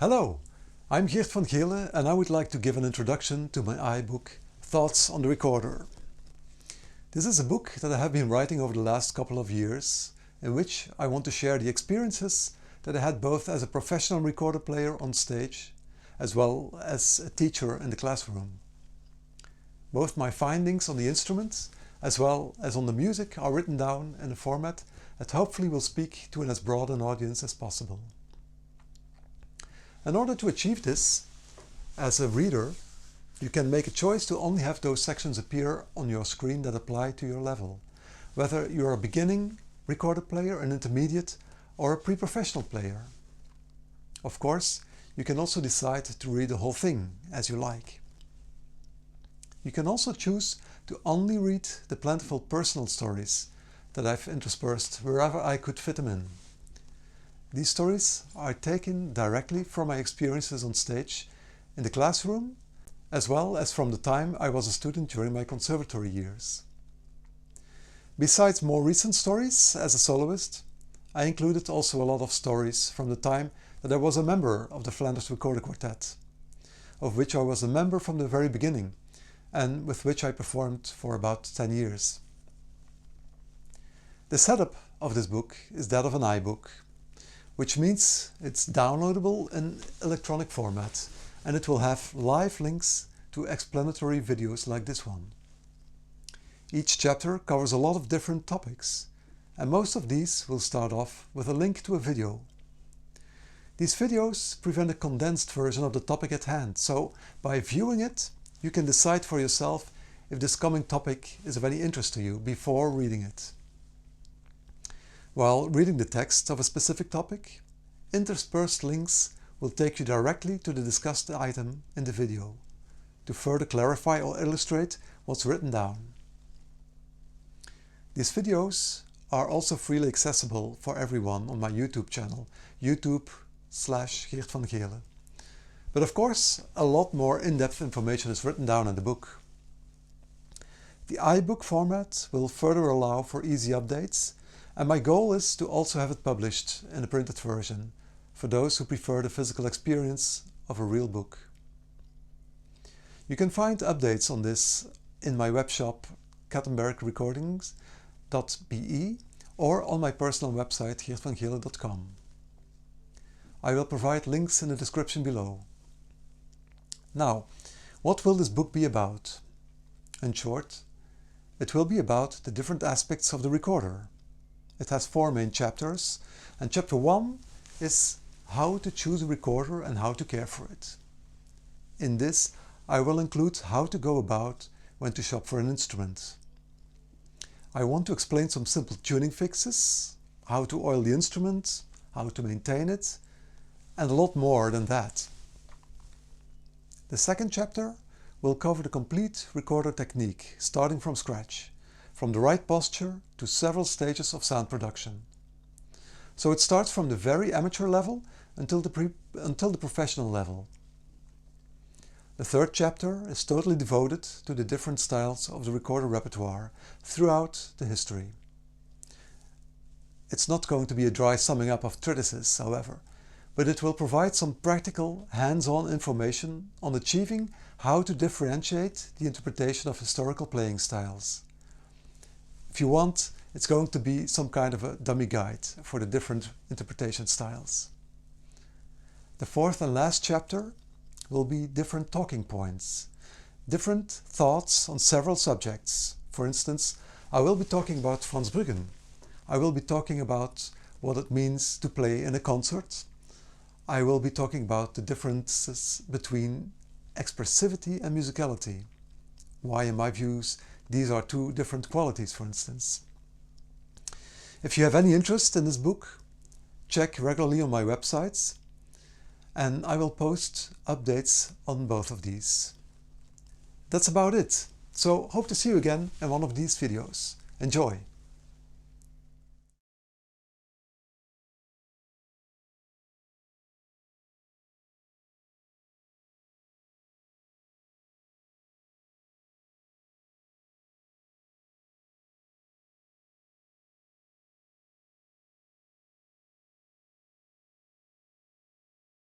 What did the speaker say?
Hello, I'm Geert van Geele and I would like to give an introduction to my iBook, Thoughts on the Recorder. This is a book that I have been writing over the last couple of years, in which I want to share the experiences that I had both as a professional recorder player on stage, as well as a teacher in the classroom. Both my findings on the instruments, as well as on the music, are written down in a format that hopefully will speak to as broad an audience as possible. In order to achieve this, as a reader, you can make a choice to only have those sections appear on your screen that apply to your level, whether you're a beginning recorder player, an intermediate, or a pre-professional player. Of course, you can also decide to read the whole thing as you like. You can also choose to only read the plentiful personal stories that I've interspersed wherever I could fit them in. These stories are taken directly from my experiences on stage, in the classroom, as well as from the time I was a student during my conservatory years. Besides more recent stories as a soloist, I included also a lot of stories from the time that I was a member of the Flanders Recorder Quartet, of which I was a member from the very beginning and with which I performed for about 10 years. The setup of this book is that of an iBook, which means it's downloadable in electronic format, and it will have live links to explanatory videos like this one. Each chapter covers a lot of different topics, and most of these will start off with a link to a video. These videos present a condensed version of the topic at hand, so by viewing it, you can decide for yourself if this coming topic is of any interest to you before reading it. While reading the text of a specific topic, interspersed links will take you directly to the discussed item in the video, to further clarify or illustrate what's written down. These videos are also freely accessible for everyone on my YouTube channel, YouTube/Geert van Geele. But of course, a lot more in-depth information is written down in the book. The iBook format will further allow for easy updates, and my goal is to also have it published in a printed version for those who prefer the physical experience of a real book. You can find updates on this in my webshop kattenbergrecordings.be or on my personal website geertvangeele.com. I will provide links in the description below. Now, what will this book be about? In short, it will be about the different aspects of the recorder. It has 4 main chapters, and chapter 1 is how to choose a recorder and how to care for it. In this, I will include how to go about when to shop for an instrument. I want to explain some simple tuning fixes, how to oil the instrument, how to maintain it, and a lot more than that. The second chapter will cover the complete recorder technique, starting from scratch, from the right posture to several stages of sound production. So it starts from the very amateur level until the professional level. The third chapter is totally devoted to the different styles of the recorder repertoire throughout the history. It's not going to be a dry summing up of treatises, however, but it will provide some practical, hands-on information on achieving how to differentiate the interpretation of historical playing styles. If you want, it's going to be some kind of a dummy guide for the different interpretation styles. The fourth and last chapter will be different talking points, different thoughts on several subjects. For instance, I will be talking about Franz Bruggen. I will be talking about what it means to play in a concert. I will be talking about the differences between expressivity and musicality. Why, in my views, these are 2 different qualities, for instance. If you have any interest in this book, check regularly on my websites, and I will post updates on both of these. That's about it. So hope to see you again in one of these videos. Enjoy!